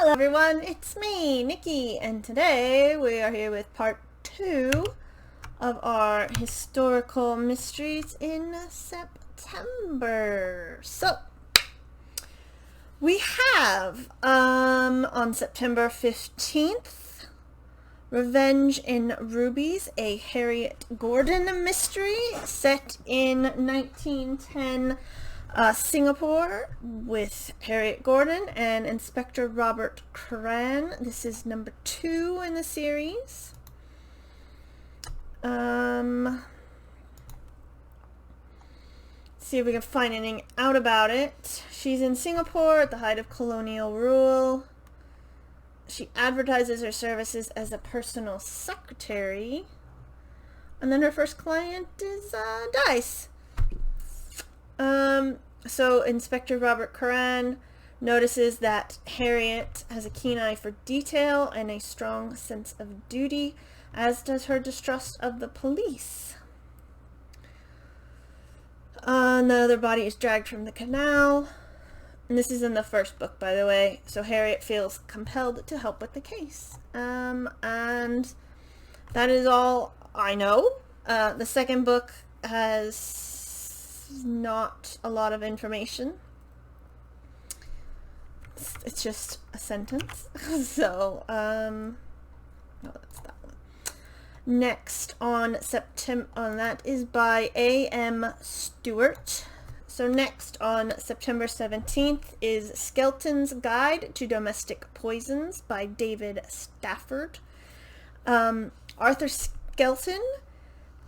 Hello everyone, it's me, Nikki, and today we are here with part 2 of our historical mysteries in September. So, we have, on September 15th, Revenge in Rubies, a Harriet Gordon mystery set in 1910 Singapore with Harriet Gordon and Inspector Robert Curran. This is number 2 in the series. See if we can find anything out about it. She's in Singapore at the height of colonial rule. She advertises her services as a personal secretary. And then her first client is Dice. So Inspector Robert Curran notices that Harriet has a keen eye for detail and a strong sense of duty, as does her distrust of the police. Another body is dragged from the canal. And this is in the first book, by the way. So Harriet feels compelled to help with the case. And that is all I know. The second book has not a lot of information. It's just a sentence. So, no, that's that one. Next on September, that is by A.M. Stewart. So next on September 17th is Skelton's Guide to Domestic Poisons by David Stafford. Arthur Skelton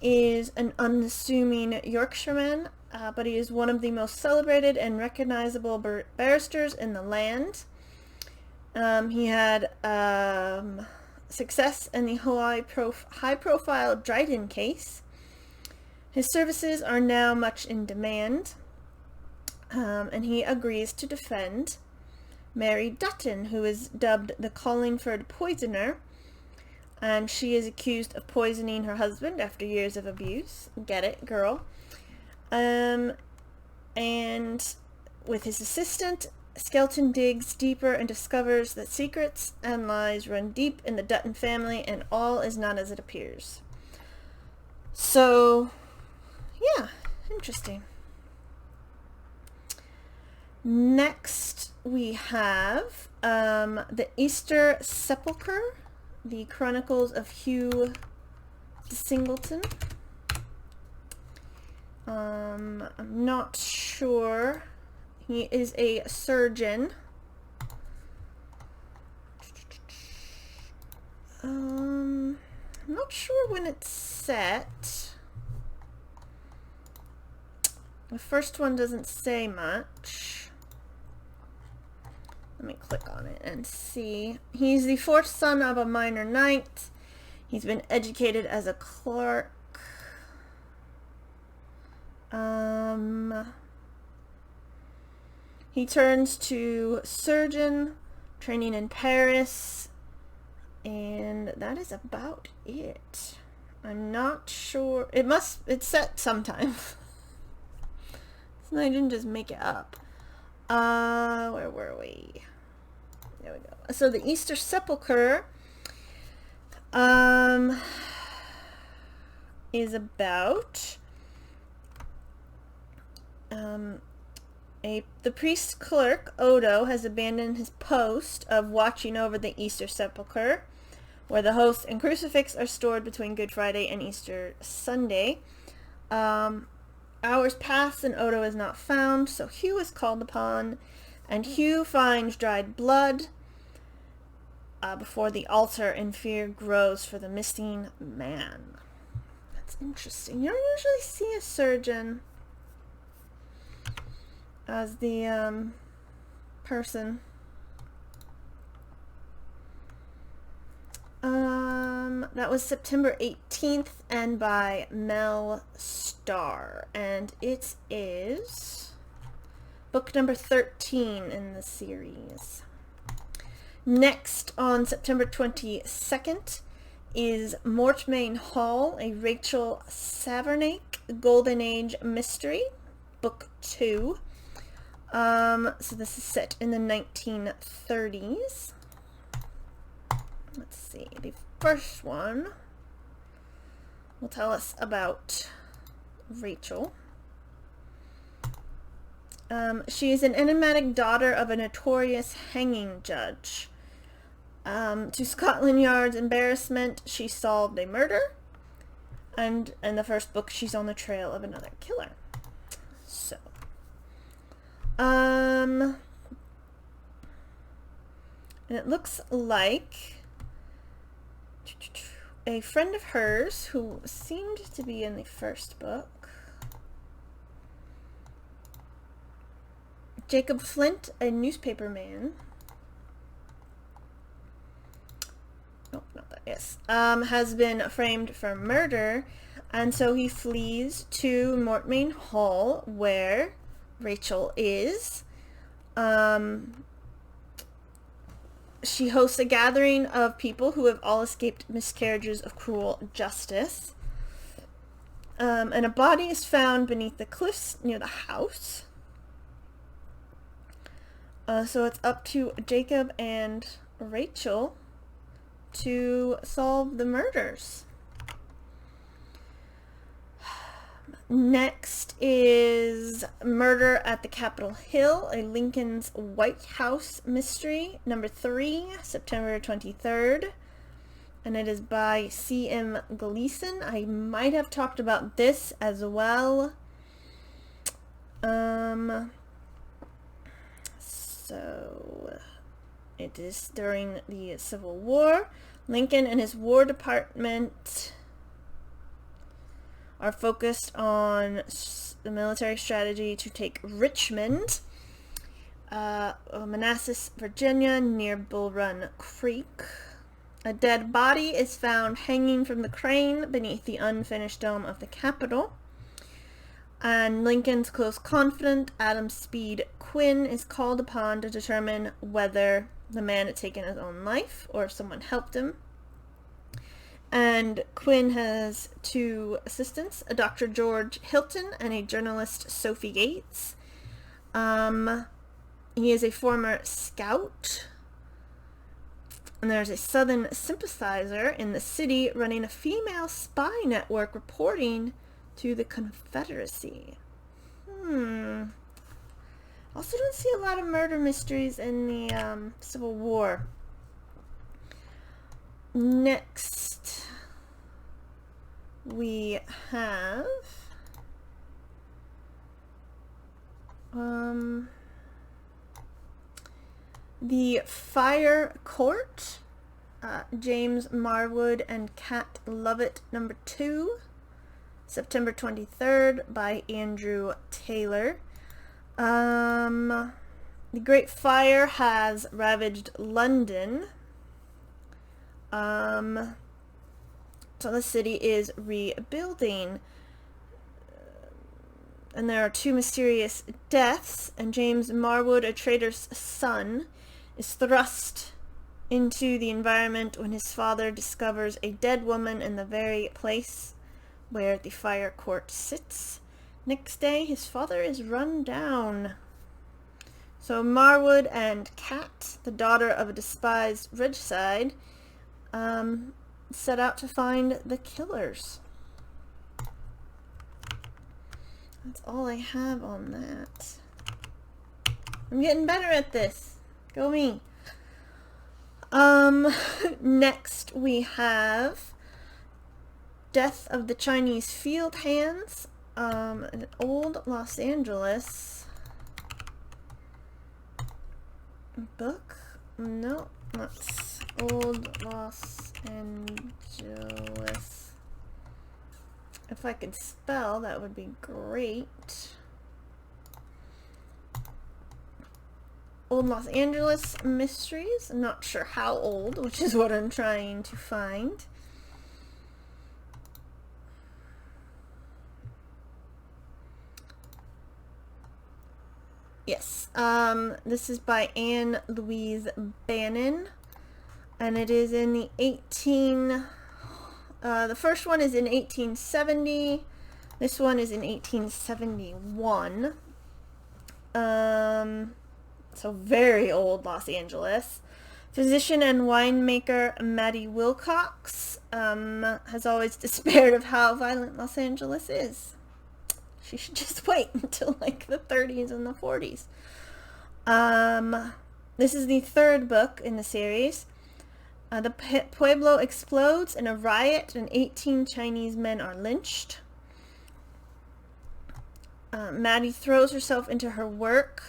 is an unassuming Yorkshireman, but he is one of the most celebrated and recognizable barristers in the land. He had success in the high-profile Dryden case. His services are now much in demand, and he agrees to defend Mary Dutton, who is dubbed the Collingford Poisoner, and she is accused of poisoning her husband after years of abuse. Get it, girl. And with his assistant, Skelton digs deeper and discovers that secrets and lies run deep in the Dutton family, and all is not as it appears. So, yeah, interesting. Next, we have the Easter Sepulcher, the Chronicles of Hugh Singleton. I'm not sure. He is a surgeon. I'm not sure when it's set. The first one doesn't say much. Let me click on it and see. He's the 4th son of a minor knight. He's been educated as a clerk. He turns to surgeon, training in Paris, and that is about it. I'm not sure. It's set sometime. So I didn't just make it up. Where were we? There we go. So the Easter Sepulcher is about the priest clerk, Odo, has abandoned his post of watching over the Easter Sepulcher, where the host and crucifix are stored between Good Friday and Easter Sunday. Hours pass and Odo is not found, so Hugh is called upon, and Hugh finds dried blood before the altar, and fear grows for the missing man. That's interesting. You don't usually see a surgeon as the person. That was September 18th and by Mel Starr, and it is book number 13 in the series. Next on September 22nd is Mortmain Hall, a Rachel Savernake Golden Age mystery, book 2. So this is set in the 1930s. let's see, the first one will tell us about Rachel. She is an enigmatic daughter of a notorious hanging judge. To Scotland Yard's embarrassment, she solved a murder, and in the first book, she's on the trail of another killer. So, and it looks like a friend of hers who seemed to be in the first book, Jacob Flint, a newspaper man. Oh, not that, yes. Has been framed for murder, and so he flees to Mortmain Hall, where Rachel is. She hosts a gathering of people who have all escaped miscarriages of cruel justice. And a body is found beneath the cliffs near the house. So it's up to Jacob and Rachel to solve the murders. Next is Murder at the Capitol Hill, a Lincoln's White House mystery, number 3, September 23rd. And it is by C.M. Gleason. I might have talked about this as well. So it is during the Civil War. Lincoln and his War Department are focused on the military strategy to take Richmond, Manassas, Virginia, near Bull Run Creek. A dead body is found hanging from the crane beneath the unfinished dome of the Capitol. And Lincoln's close confidant, Adam Speed Quinn, is called upon to determine whether the man had taken his own life or if someone helped him. And Quinn has 2 assistants, a Dr. George Hilton and a journalist, Sophie Gates. He is a former scout. And there's a Southern sympathizer in the city running a female spy network reporting to the Confederacy. Also don't see a lot of murder mysteries in the Civil War. Next, we have The Fire Court, James Marwood and Kat Lovett, number 2, September 23rd, by Andrew Taylor. The Great Fire has ravaged London. So the city is rebuilding. And there are 2 mysterious deaths, and James Marwood, a trader's son, is thrust into the environment when his father discovers a dead woman in the very place where the fire court sits. Next day, his father is run down. So Marwood and Kat, the daughter of a despised regicide, set out to find the killers. That's all I have on that. I'm getting better at this. Go me. Next we have Death of the Chinese Field Hands, an old Los Angeles book. No, that's old Los Angeles. If I could spell, that would be great. Old Los Angeles Mysteries. I'm not sure how old, which is what I'm trying to find. Yes, this is by Anne Louise Bannon, and it is in the the first one is in 1870, this one is in 1871, so very old Los Angeles. Physician and winemaker Maddie Wilcox has always despaired of how violent Los Angeles is. She should just wait until like the 30s and the 40s. This is the third book in the series. The Pueblo explodes in a riot and 18 Chinese men are lynched. Maddie throws herself into her work.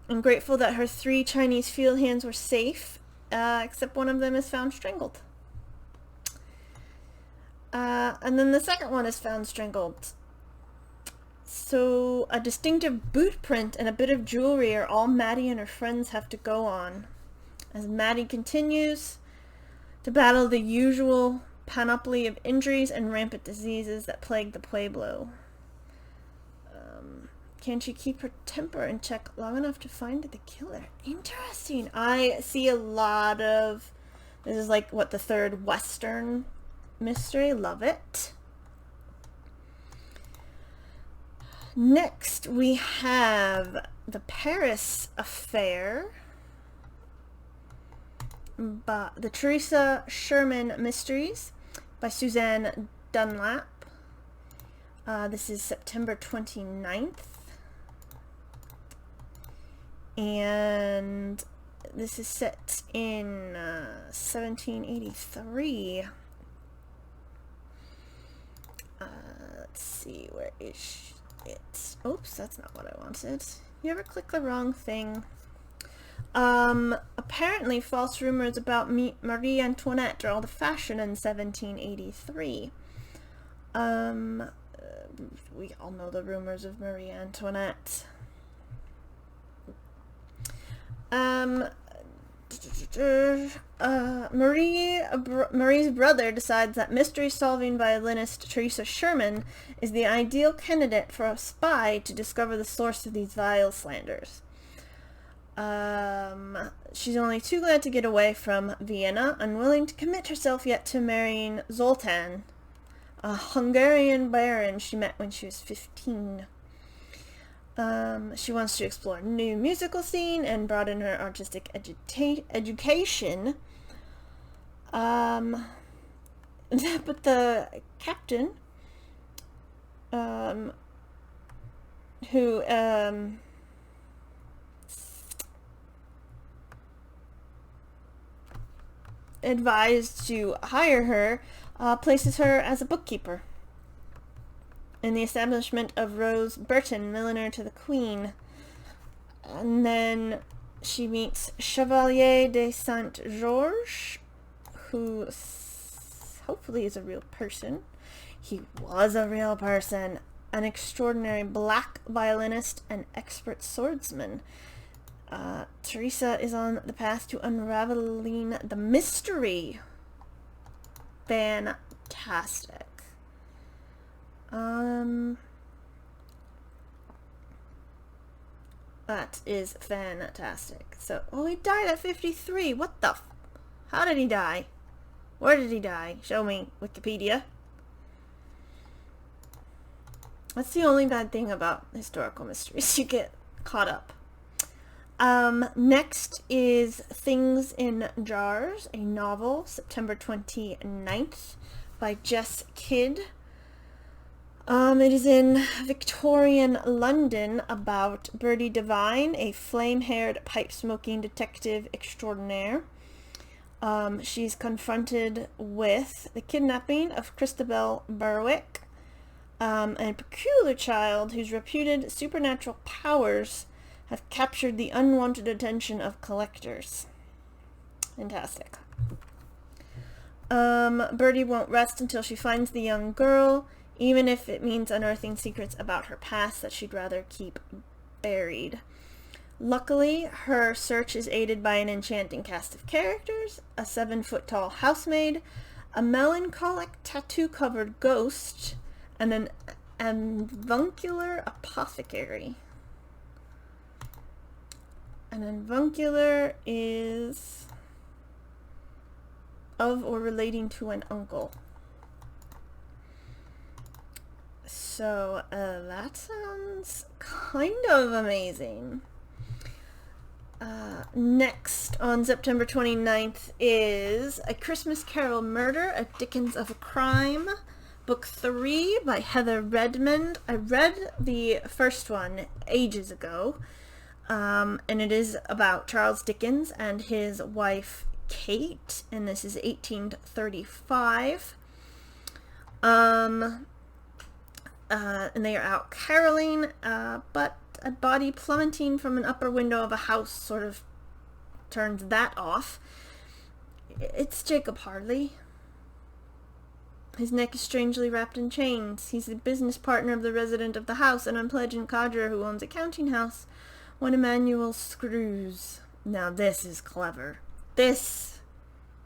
I'm grateful that her 3 Chinese field hands were safe, except one of them is found strangled. And then the second one is found strangled. So a distinctive boot print and a bit of jewelry are all Maddie and her friends have to go on, as Maddie continues to battle the usual panoply of injuries and rampant diseases that plague the Pueblo. Can she keep her temper in check long enough to find the killer? Interesting. I see a lot of... This is like, what, the third Western mystery. Love it. Next, we have The Paris Affair. The Teresa Sherman Mysteries by Suzanne Dunlap. This is September 29th. And this is set in 1783. Let's see, where is it? Oops, that's not what I wanted. You ever click the wrong thing? Apparently false rumors about Marie Antoinette are all the fashion in 1783. We all know the rumors of Marie Antoinette. Marie's brother decides that mystery-solving violinist Teresa Sherman is the ideal candidate for a spy to discover the source of these vile slanders. She's only too glad to get away from Vienna, unwilling to commit herself yet to marrying Zoltan, a Hungarian baron she met when she was 15. She wants to explore a new musical scene and broaden her artistic education. But the captain, who advised to hire her, places her as a bookkeeper in the establishment of Rose Burton, milliner to the Queen. And then she meets Chevalier de Saint-Georges, who hopefully is a real person. He was a real person. An extraordinary black violinist and expert swordsman. Teresa is on the path to unraveling the mystery. Fantastic. That is fantastic. So, oh, he died at 53. What the how did he die? Where did he die? Show me, Wikipedia. That's the only bad thing about historical mysteries. You get caught up. Next is Things in Jars, a novel, September 29th, by Jess Kidd. It is in Victorian London about Bertie Devine, a flame-haired, pipe-smoking detective extraordinaire. She's confronted with the kidnapping of Christabel Berwick, a peculiar child whose reputed supernatural powers have captured the unwanted attention of collectors. Fantastic. Bertie won't rest until she finds the young girl, even if it means unearthing secrets about her past that she'd rather keep buried. Luckily, her search is aided by an enchanting cast of characters, a 7-foot-tall housemaid, a melancholic tattoo-covered ghost, and an avuncular apothecary. An avuncular is of or relating to an uncle. So, that sounds kind of amazing. Next, on September 29th, is A Christmas Carol Murder, A Dickens of a Crime, Book 3 by Heather Redmond. I read the first one ages ago, and it is about Charles Dickens and his wife Kate, and this is 1835. And they are out caroling, but a body plummeting from an upper window of a house sort of turns that off. It's Jacob Harley. His neck is strangely wrapped in chains. He's the business partner of the resident of the house, an unpleasant codger who owns a counting house, one Emmanuel Screws. Now this is clever. This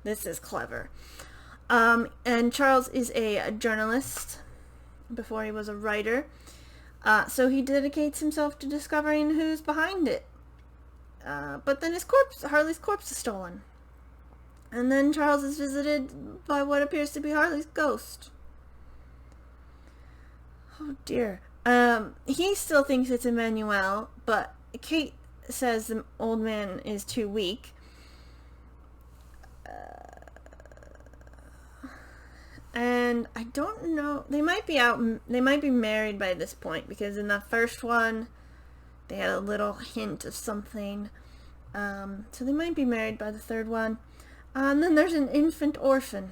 is clever. And Charles is a journalist before he was a writer. So he dedicates himself to discovering who's behind it. But then Harley's corpse is stolen. And then Charles is visited by what appears to be Harley's ghost. Oh dear. He still thinks it's Emmanuel, but Kate says the old man is too weak. And I don't know, they might be married by this point, because in the first one they had a little hint of something. So they might be married by the third one. And then there's an infant orphan.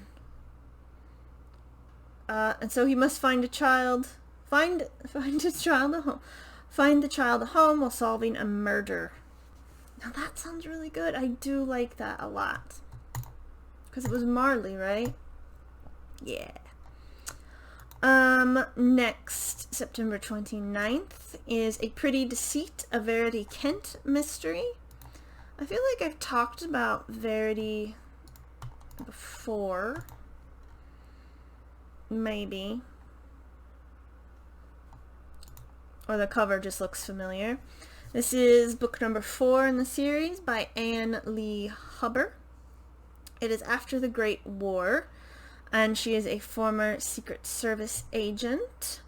And so he must find the child a home while solving a murder. Now that sounds really good. I do like that a lot. Because it was Marley, right? Yeah. Next, September 29th, is A Pretty Deceit, a Verity Kent mystery. I feel like I've talked about Verity before. Maybe. Or the cover just looks familiar. This is book number 4 in the series by Anne Lee Hubbard. It is after the Great War, and she is a former Secret Service agent.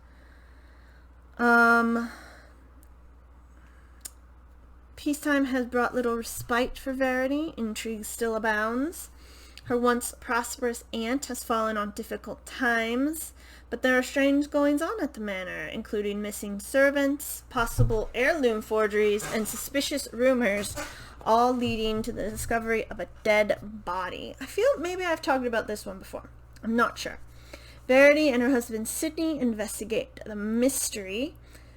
Peacetime has brought little respite for Verity. Intrigue still abounds. Her once prosperous aunt has fallen on difficult times, but there are strange goings-on at the manor, including missing servants, possible heirloom forgeries, and suspicious rumors, all leading to the discovery of a dead body. I feel maybe I've talked about this one before. I'm not sure. Verity and her husband Sidney investigate the mystery.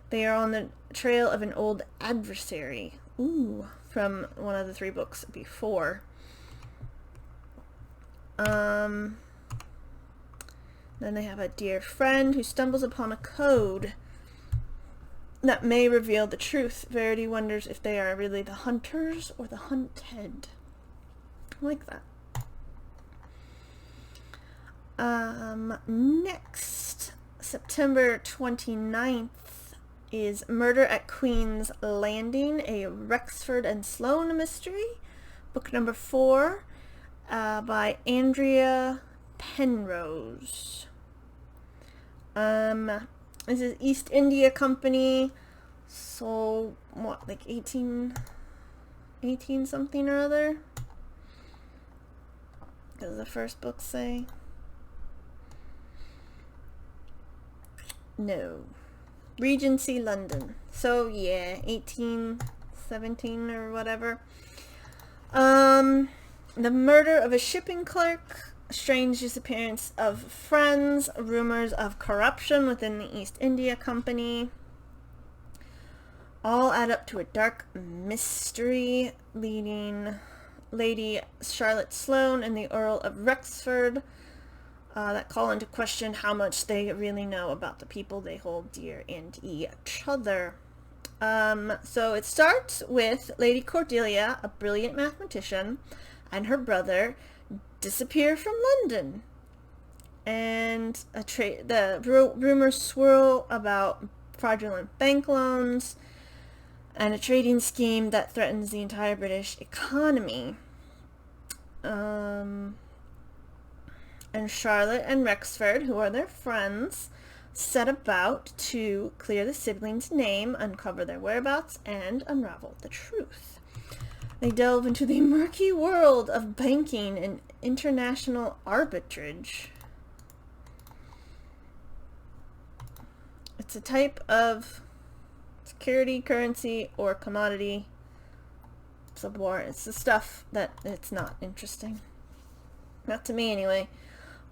They are on the trail of an old adversary. Ooh, from one of the 3 books before. Then they have a dear friend who stumbles upon a code that may reveal the truth. Verity wonders if they are really the hunters or the hunted. I like that. Next, September 29th is Murder at Queen's Landing, a Rexford and Sloane mystery. Book number 4 by Andrea Penrose. This is East India Company, so what, like 18 something or other? Does the first book say? No. Regency London. So yeah, 1817 or whatever. The murder of a shipping clerk, strange disappearance of friends, rumors of corruption within the East India Company, all add up to a dark mystery leading Lady Charlotte Sloane and the Earl of Rexford that call into question how much they really know about the people they hold dear and each other. So it starts with Lady Cordelia, a brilliant mathematician, and her brother disappear from London. And the rumors swirl about fraudulent bank loans and a trading scheme that threatens the entire British economy. And Charlotte and Rexford, who are their friends, set about to clear the siblings' name, uncover their whereabouts, and unravel the truth. They delve into the murky world of banking and international arbitrage. It's a type of security, currency, or commodity. Subwar. It's the stuff that it's not interesting. Not to me, anyway.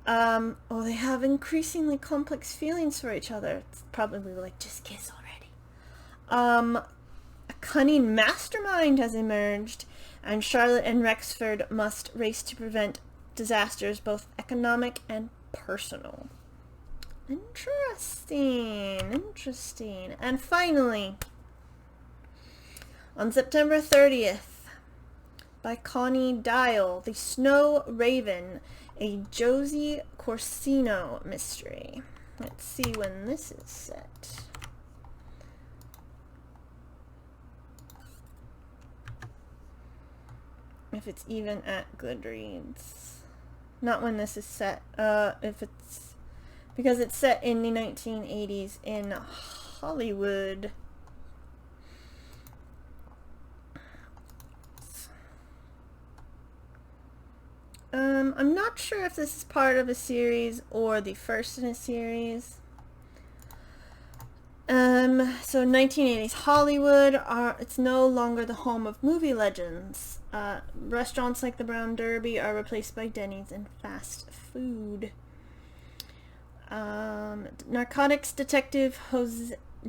Oh, they have increasingly complex feelings for each other. It's probably like, just kiss already. A cunning mastermind has emerged, and Charlotte and Rexford must race to prevent disasters, both economic and personal. Interesting. And finally, on September 30th, by Connie Dial, The Snow Raven, a Josie Corsino mystery. Let's see when this is set. If it's even at Goodreads. Not when this is set. If it's... Because it's set in the 1980s in Hollywood. I'm not sure if this is part of a series or the first in a series. So 1980s Hollywood, it's no longer the home of movie legends. Restaurants like the Brown Derby are replaced by Denny's and fast food. Narcotics detective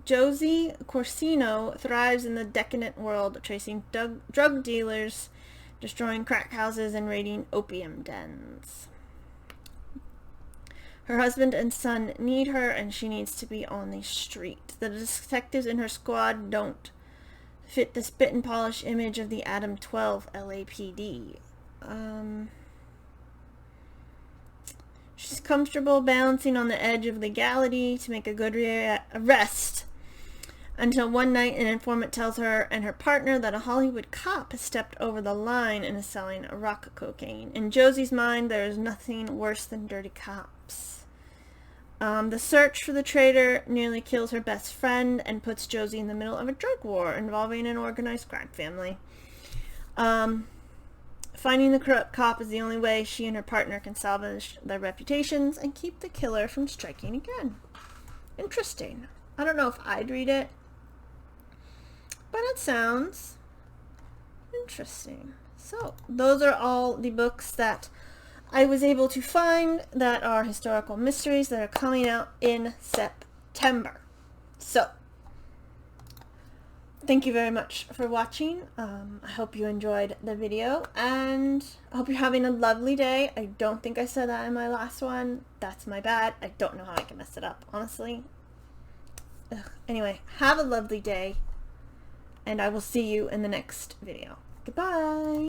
Josie Corsino thrives in the decadent world, tracing drug dealers, destroying crack houses, and raiding opium dens. Her husband and son need her, and she needs to be on the street. The detectives in her squad don't fit the spit and polish image of the Adam 12 LAPD. She's comfortable balancing on the edge of legality to make a good arrest, until one night an informant tells her and her partner that a Hollywood cop has stepped over the line and is selling rock cocaine. In Josie's mind, there is nothing worse than dirty cops. The search for the traitor nearly kills her best friend and puts Josie in the middle of a drug war involving an organized crime family. Finding the corrupt cop is the only way she and her partner can salvage their reputations and keep the killer from striking again. Interesting. I don't know if I'd read it, but it sounds interesting. So, those are all the books that I was able to find that are historical mysteries that are coming out in September. So, thank you very much for watching. I hope you enjoyed the video, and I hope you're having a lovely day. I don't think I said that in my last one. That's my bad. I don't know how I can mess it up, honestly. Anyway, have a lovely day, and I will see you in the next video. Goodbye!